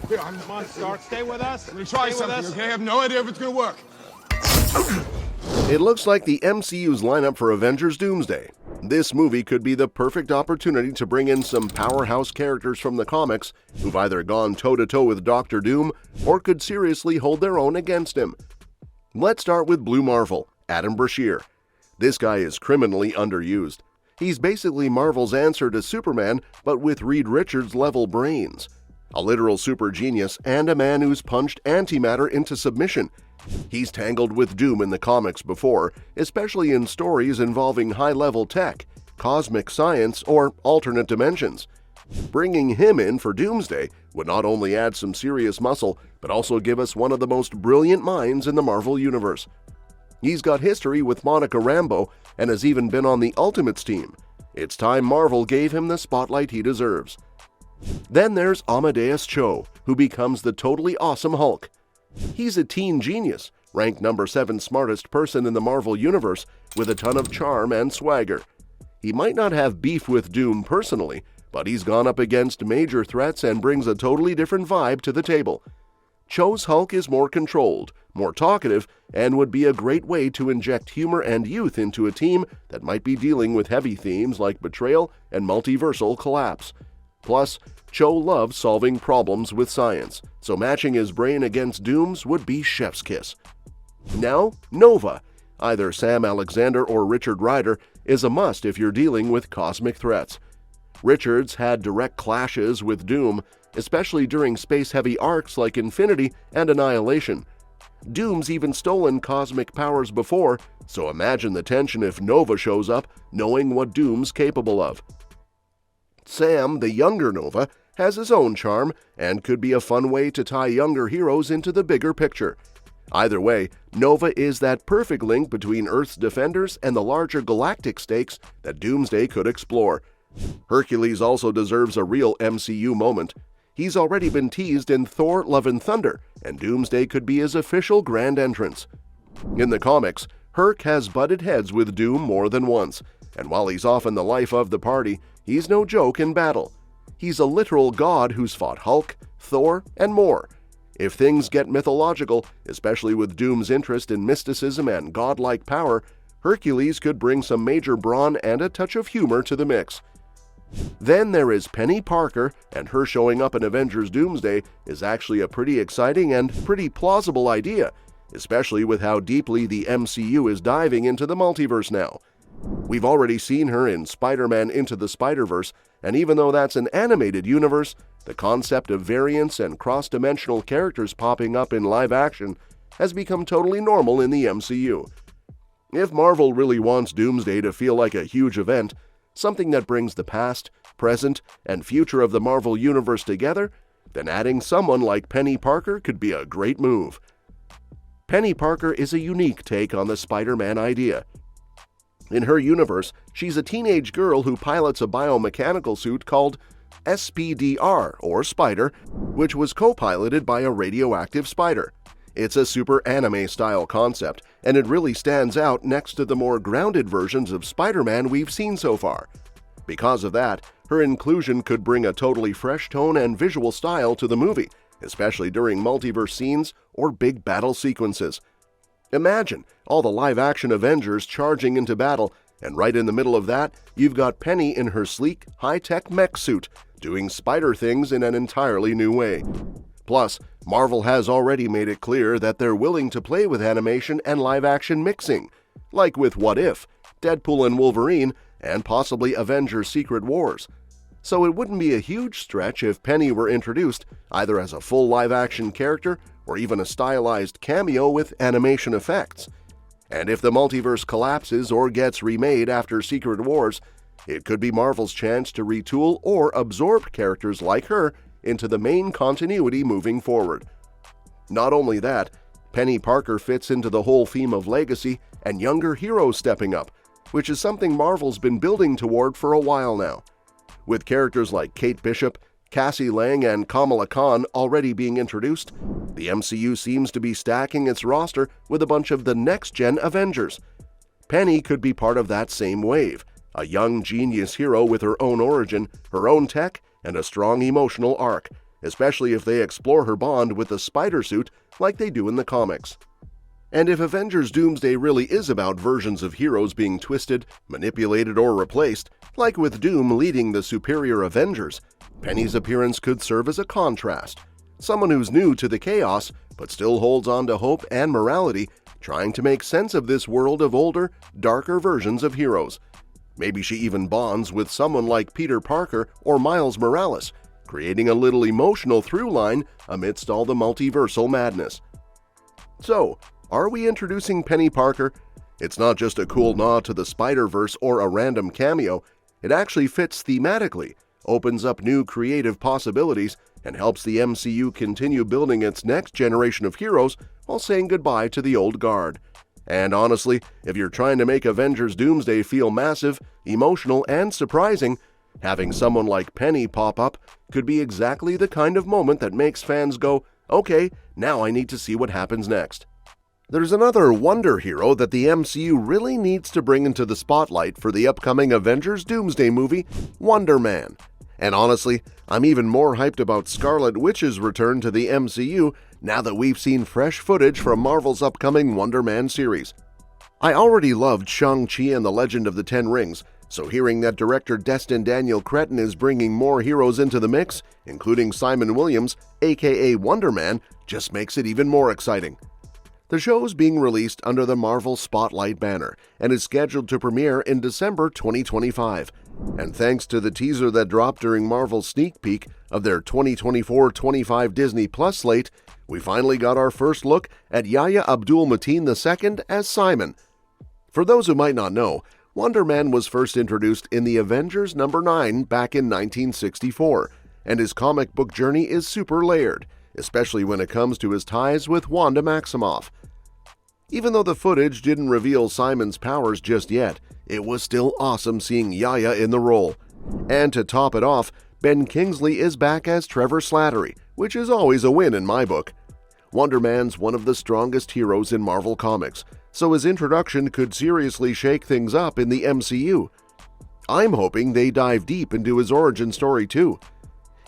Here, come on, Stark, stay with us. Let me try Stay with something, us. okay? I have no idea if it's gonna work. It looks like the MCU's lineup for Avengers Doomsday. This movie could be the perfect opportunity to bring in some powerhouse characters from the comics who've either gone toe-to-toe with Doctor Doom or could seriously hold their own against him. Let's start with Blue Marvel, Adam Brashear. This guy is criminally underused. He's basically Marvel's answer to Superman, but with Reed Richards-level brains. A literal super genius and a man who's punched antimatter into submission. He's tangled with Doom in the comics before, especially in stories involving high-level tech, cosmic science, or alternate dimensions. Bringing him in for Doomsday would not only add some serious muscle, but also give us one of the most brilliant minds in the Marvel Universe. He's got history with Monica Rambeau and has even been on the Ultimates team. It's time Marvel gave him the spotlight he deserves. Then there's Amadeus Cho, who becomes the totally awesome Hulk. He's a teen genius, ranked number 7 smartest person in the Marvel Universe, with a ton of charm and swagger. He might not have beef with Doom personally, but he's gone up against major threats and brings a totally different vibe to the table. Cho's Hulk is more controlled, more talkative, and would be a great way to inject humor and youth into a team that might be dealing with heavy themes like betrayal and multiversal collapse. Plus, Cho loves solving problems with science, so matching his brain against Doom's would be chef's kiss. Now, Nova, either Sam Alexander or Richard Rider, is a must if you're dealing with cosmic threats. Richards had direct clashes with Doom, especially during space-heavy arcs like Infinity and Annihilation. Doom's even stolen cosmic powers before, so imagine the tension if Nova shows up knowing what Doom's capable of. Sam, the younger Nova, has his own charm and could be a fun way to tie younger heroes into the bigger picture. Either way, Nova is that perfect link between Earth's defenders and the larger galactic stakes that Doomsday could explore. Hercules also deserves a real MCU moment. He's already been teased in Thor: Love and Thunder, and Doomsday could be his official grand entrance. In the comics, Herc has butted heads with Doom more than once, and while he's often the life of the party, he's no joke in battle. He's a literal god who's fought Hulk, Thor, and more. If things get mythological, especially with Doom's interest in mysticism and godlike power, Hercules could bring some major brawn and a touch of humor to the mix. Then there is Penny Parker, and her showing up in Avengers Doomsday is actually a pretty exciting and pretty plausible idea, especially with how deeply the MCU is diving into the multiverse now. We've already seen her in Spider-Man Into the Spider-Verse, and even though that's an animated universe, the concept of variants and cross-dimensional characters popping up in live action has become totally normal in the MCU. If Marvel really wants Doomsday to feel like a huge event, something that brings the past, present, and future of the Marvel Universe together, then adding someone like Penny Parker could be a great move. Penny Parker is a unique take on the Spider-Man idea. In her universe, she's a teenage girl who pilots a biomechanical suit called SPDR, or Spider, which was co-piloted by a radioactive spider. It's a super anime-style concept, and it really stands out next to the more grounded versions of Spider-Man we've seen so far. Because of that, her inclusion could bring a totally fresh tone and visual style to the movie, especially during multiverse scenes or big battle sequences. Imagine all the live-action Avengers charging into battle, and right in the middle of that, you've got Penny in her sleek, high-tech mech suit, doing spider things in an entirely new way. Plus, Marvel has already made it clear that they're willing to play with animation and live-action mixing, like with What If, Deadpool and Wolverine, and possibly Avengers Secret Wars. So it wouldn't be a huge stretch if Penny were introduced either as a full live-action character or even a stylized cameo with animation effects. And if the multiverse collapses or gets remade after Secret Wars, it could be Marvel's chance to retool or absorb characters like her into the main continuity moving forward. Not only that, Penny Parker fits into the whole theme of legacy and younger heroes stepping up, which is something Marvel's been building toward for a while now. With characters like Kate Bishop, Cassie Lang, and Kamala Khan already being introduced, the MCU seems to be stacking its roster with a bunch of the next-gen Avengers. Penny could be part of that same wave, a young genius hero with her own origin, her own tech, and a strong emotional arc. especially if they explore her bond with the spider suit like they do in the comics. And if Avengers Doomsday really is about versions of heroes being twisted, manipulated, or replaced, like with Doom leading the superior Avengers, Penny's appearance could serve as a contrast. Someone who's new to the chaos, but still holds on to hope and morality, trying to make sense of this world of older, darker versions of heroes. Maybe she even bonds with someone like Peter Parker or Miles Morales, creating a little emotional through line amidst all the multiversal madness. So, are we introducing Penny Parker? It's not just a cool nod to the Spider-Verse or a random cameo. It actually fits thematically, opens up new creative possibilities, and helps the MCU continue building its next generation of heroes while saying goodbye to the old guard. And honestly, if you're trying to make Avengers Doomsday feel massive, emotional, and surprising, having someone like Penny pop up could be exactly the kind of moment that makes fans go, okay, now I need to see what happens next. There's another wonder hero that the MCU really needs to bring into the spotlight for the upcoming Avengers Doomsday movie, Wonder Man. And honestly, I'm even more hyped about Scarlet Witch's return to the MCU now that we've seen fresh footage from Marvel's upcoming Wonder Man series. I already loved Shang-Chi and the Legend of the Ten Rings, so hearing that director Destin Daniel Cretton is bringing more heroes into the mix, including Simon Williams, aka Wonder Man, just makes it even more exciting. The show is being released under the Marvel Spotlight banner and is scheduled to premiere in December 2025. And thanks to the teaser that dropped during Marvel's sneak peek of their 2024-25 Disney Plus slate, we finally got our first look at Yahya Abdul-Mateen II as Simon. For those who might not know, Wonder Man was first introduced in the Avengers #9 back in 1964, and his comic book journey is super layered, especially when it comes to his ties with Wanda Maximoff. Even though the footage didn't reveal Simon's powers just yet, it was still awesome seeing Yahya in the role. And to top it off, Ben Kingsley is back as Trevor Slattery, which is always a win in my book. Wonder Man's one of the strongest heroes in Marvel Comics, so his introduction could seriously shake things up in the MCU. I'm hoping they dive deep into his origin story too.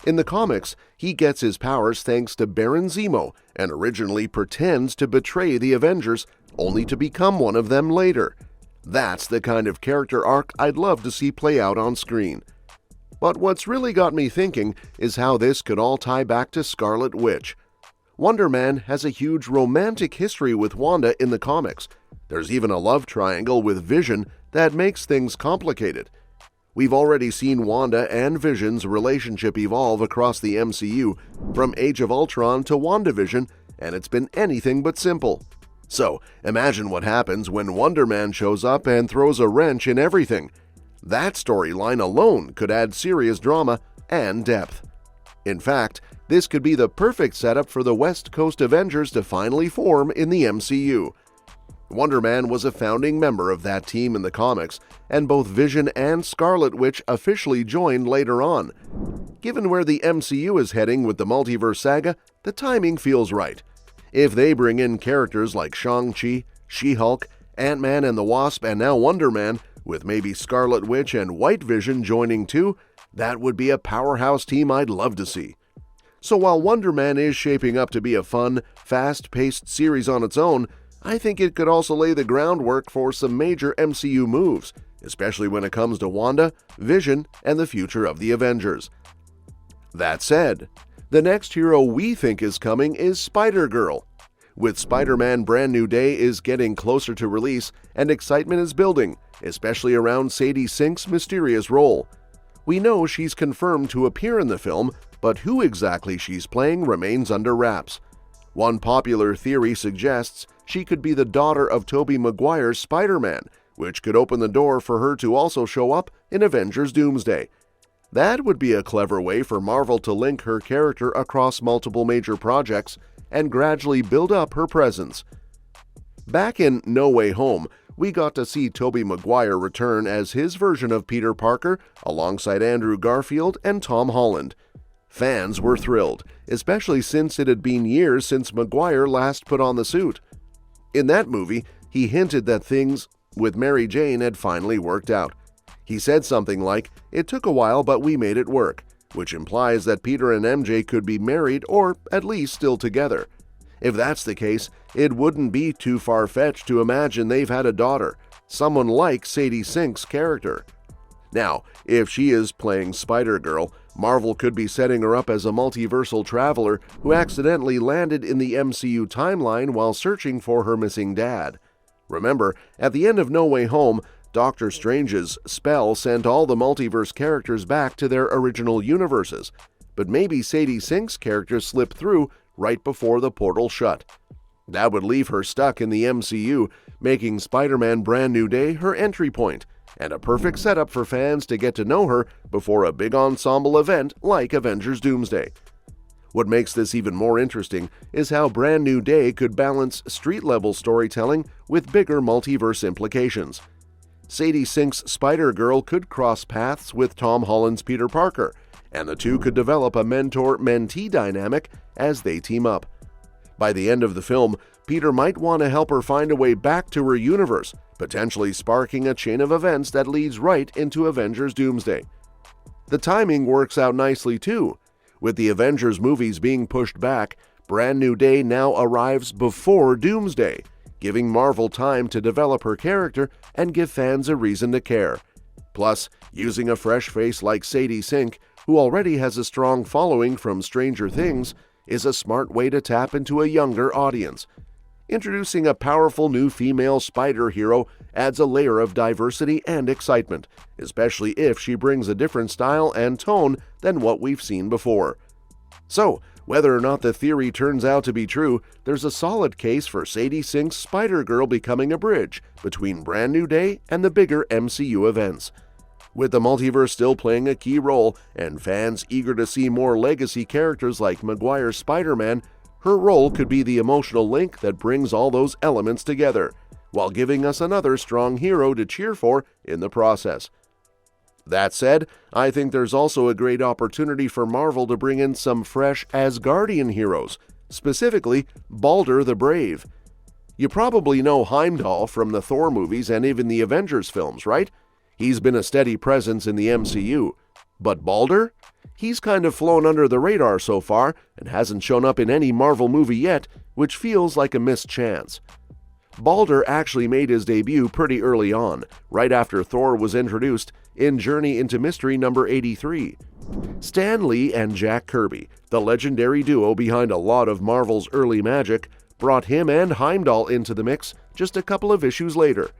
In the comics, he gets his powers thanks to Baron Zemo and originally pretends to betray the Avengers, only to become one of them later. That's the kind of character arc I'd love to see play out on screen. But what's really got me thinking is how this could all tie back to Scarlet Witch. Wonder Man has a huge romantic history with Wanda in the comics. There's even a love triangle with Vision that makes things complicated. We've already seen Wanda and Vision's relationship evolve across the MCU, from Age of Ultron to WandaVision, and it's been anything but simple. So, imagine what happens when Wonder Man shows up and throws a wrench in everything. That storyline alone could add serious drama and depth. In fact, this could be the perfect setup for the West Coast Avengers to finally form in the MCU. Wonder Man was a founding member of that team in the comics, and both Vision and Scarlet Witch officially joined later on. Given where the MCU is heading with the multiverse saga, the timing feels right. If they bring in characters like Shang-Chi, She-Hulk, Ant-Man and the Wasp, and now Wonder Man, with maybe Scarlet Witch and White Vision joining too, that would be a powerhouse team I'd love to see. So while Wonder Man is shaping up to be a fun, fast-paced series on its own, I think it could also lay the groundwork for some major MCU moves, especially when it comes to Wanda, Vision, and the future of the Avengers. That said, the next hero we think is coming is Spider-Girl. With Spider-Man Brand New Day is getting closer to release, and excitement is building, especially around Sadie Sink's mysterious role. We know she's confirmed to appear in the film, but who exactly she's playing remains under wraps. One popular theory suggests she could be the daughter of Tobey Maguire's Spider-Man, which could open the door for her to also show up in Avengers Doomsday. That would be a clever way for Marvel to link her character across multiple major projects and gradually build up her presence. Back in No Way Home, we got to see Tobey Maguire return as his version of Peter Parker alongside Andrew Garfield and Tom Holland. Fans were thrilled, especially since it had been years since Maguire last put on the suit. In that movie, he hinted that things with Mary Jane had finally worked out. He said something like, "It took a while, but we made it work," which implies that Peter and MJ could be married or at least still together. If that's the case, it wouldn't be too far-fetched to imagine they've had a daughter, someone like Sadie Sink's character. Now, if she is playing Spider-Girl, Marvel could be setting her up as a multiversal traveler who accidentally landed in the MCU timeline while searching for her missing dad. Remember, at the end of No Way Home, Doctor Strange's spell sent all the multiverse characters back to their original universes, but maybe Sadie Sink's character slipped through right before the portal shut. That would leave her stuck in the MCU, making Spider-Man Brand New Day her entry point, and a perfect setup for fans to get to know her before a big ensemble event like Avengers Doomsday. What makes this even more interesting is how Brand New Day could balance street-level storytelling with bigger multiverse implications. Sadie Sink's Spider-Girl could cross paths with Tom Holland's Peter Parker, and the two could develop a mentor-mentee dynamic as they team up. By the end of the film, Peter might want to help her find a way back to her universe, potentially sparking a chain of events that leads right into Avengers Doomsday. The timing works out nicely too. With the Avengers movies being pushed back, Brand New Day now arrives before Doomsday, giving Marvel time to develop her character and give fans a reason to care. Plus, using a fresh face like Sadie Sink, who already has a strong following from Stranger Things, is a smart way to tap into a younger audience. Introducing a powerful new female spider hero adds a layer of diversity and excitement, especially if she brings a different style and tone than what we've seen before. So, whether or not the theory turns out to be true, there's a solid case for Sadie Sink's Spider-Girl becoming a bridge between Brand New Day and the bigger MCU events. With the multiverse still playing a key role and fans eager to see more legacy characters like Maguire's Spider-Man, her role could be the emotional link that brings all those elements together, while giving us another strong hero to cheer for in the process. That said, I think there's also a great opportunity for Marvel to bring in some fresh Asgardian heroes, specifically Balder the Brave. You probably know Heimdall from the Thor movies and even the Avengers films, right? He's been a steady presence in the MCU. But Balder? He's kind of flown under the radar so far and hasn't shown up in any Marvel movie yet, which feels like a missed chance. Balder actually made his debut pretty early on, right after Thor was introduced in Journey into Mystery number 83. Stan Lee and Jack Kirby, the legendary duo behind a lot of Marvel's early magic, brought him and Heimdall into the mix just a couple of issues later.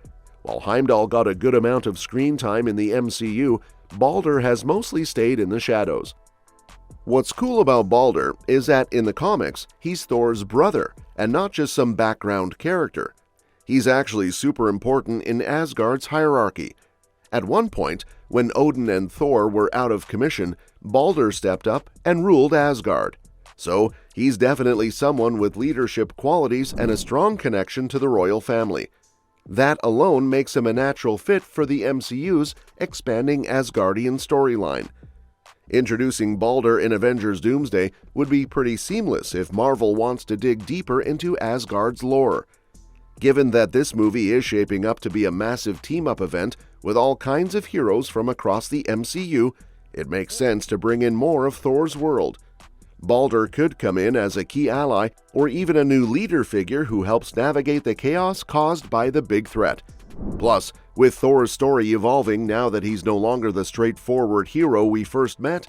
While Heimdall got a good amount of screen time in the MCU, Balder has mostly stayed in the shadows. What's cool about Balder is that in the comics, he's Thor's brother, and not just some background character. He's actually super important in Asgard's hierarchy. At one point, when Odin and Thor were out of commission, Balder stepped up and ruled Asgard. So, he's definitely someone with leadership qualities and a strong connection to the royal family. That alone makes him a natural fit for the MCU's expanding Asgardian storyline. Introducing Balder in Avengers Doomsday would be pretty seamless if Marvel wants to dig deeper into Asgard's lore. Given that this movie is shaping up to be a massive team-up event with all kinds of heroes from across the MCU, it makes sense to bring in more of Thor's world. Balder could come in as a key ally or even a new leader figure who helps navigate the chaos caused by the big threat. Plus, with Thor's story evolving now that he's no longer the straightforward hero we first met,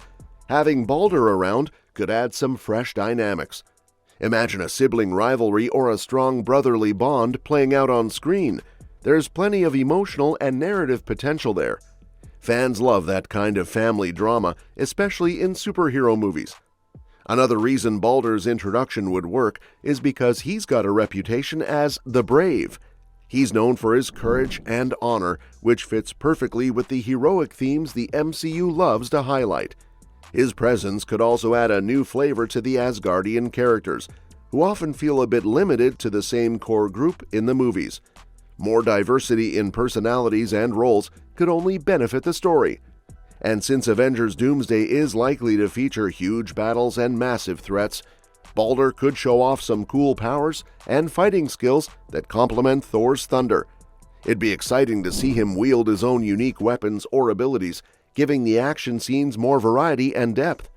having Balder around could add some fresh dynamics. Imagine a sibling rivalry or a strong brotherly bond playing out on screen. There's plenty of emotional and narrative potential there. Fans love that kind of family drama, especially in superhero movies. Another reason Balder's introduction would work is because he's got a reputation as the Brave. He's known for his courage and honor, which fits perfectly with the heroic themes the MCU loves to highlight. His presence could also add a new flavor to the Asgardian characters, who often feel a bit limited to the same core group in the movies. More diversity in personalities and roles could only benefit the story. And since Avengers Doomsday is likely to feature huge battles and massive threats, Balder could show off some cool powers and fighting skills that complement Thor's thunder. It'd be exciting to see him wield his own unique weapons or abilities, giving the action scenes more variety and depth.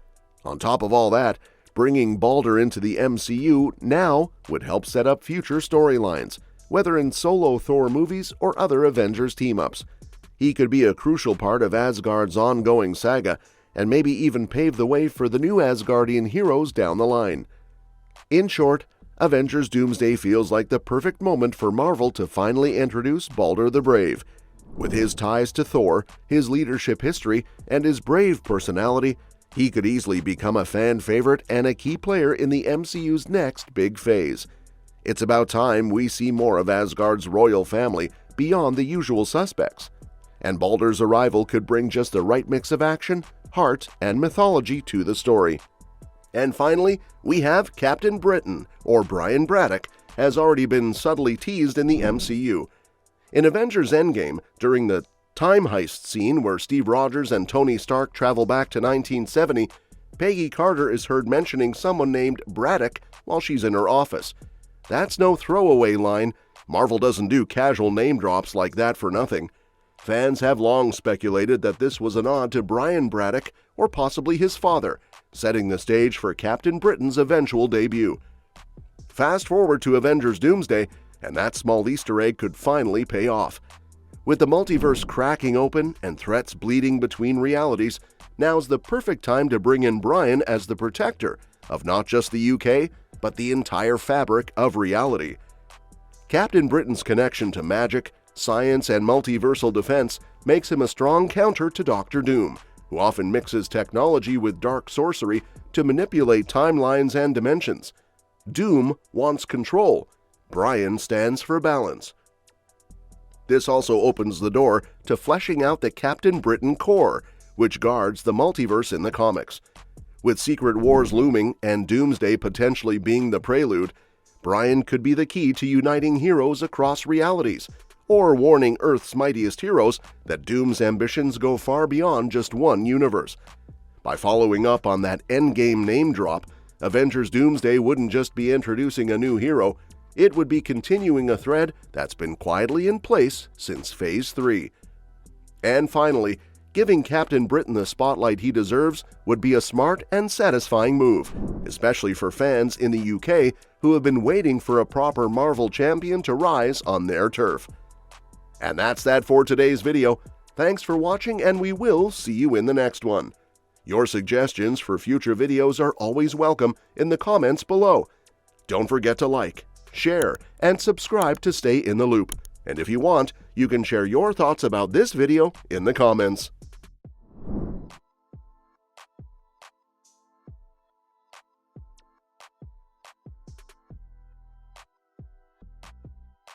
On top of all that, bringing Balder into the MCU now would help set up future storylines, whether in solo Thor movies or other Avengers team-ups. He could be a crucial part of Asgard's ongoing saga, and maybe even pave the way for the new Asgardian heroes down the line. In short, Avengers Doomsday feels like the perfect moment for Marvel to finally introduce Balder the Brave. With his ties to Thor, his leadership history, and his brave personality, he could easily become a fan favorite and a key player in the MCU's next big phase. It's about time we see more of Asgard's royal family beyond the usual suspects. And Balder's arrival could bring just the right mix of action, heart, and mythology to the story. And finally, we have Captain Britain, or Brian Braddock, has already been subtly teased in the MCU. In Avengers Endgame, during the time heist scene where Steve Rogers and Tony Stark travel back to 1970, Peggy Carter is heard mentioning someone named Braddock while she's in her office. That's no throwaway line. Marvel doesn't do casual name drops like that for nothing. Fans have long speculated that this was a nod to Brian Braddock or possibly his father, setting the stage for Captain Britain's eventual debut. Fast forward to Avengers Doomsday, and that small Easter egg could finally pay off. With the multiverse cracking open and threats bleeding between realities, now's the perfect time to bring in Brian as the protector of not just the UK, but the entire fabric of reality. Captain Britain's connection to magic, science, and multiversal defense makes him a strong counter to Doctor Doom, who often mixes technology with dark sorcery to manipulate timelines and dimensions. Doom wants control. Brian stands for balance. This also opens the door to fleshing out the Captain Britain core, which guards the multiverse in the comics. With Secret Wars looming and Doomsday potentially being the prelude, Brian could be the key to uniting heroes across realities, or warning Earth's mightiest heroes that Doom's ambitions go far beyond just one universe. By following up on that Endgame name drop, Avengers Doomsday wouldn't just be introducing a new hero, it would be continuing a thread that's been quietly in place since Phase 3. And finally, giving Captain Britain the spotlight he deserves would be a smart and satisfying move, especially for fans in the UK who have been waiting for a proper Marvel champion to rise on their turf. And that's that for today's video. Thanks for watching, and we will see you in the next one. Your suggestions for future videos are always welcome in the comments below. Don't forget to like, share, and subscribe to stay in the loop. And if you want, you can share your thoughts about this video in the comments.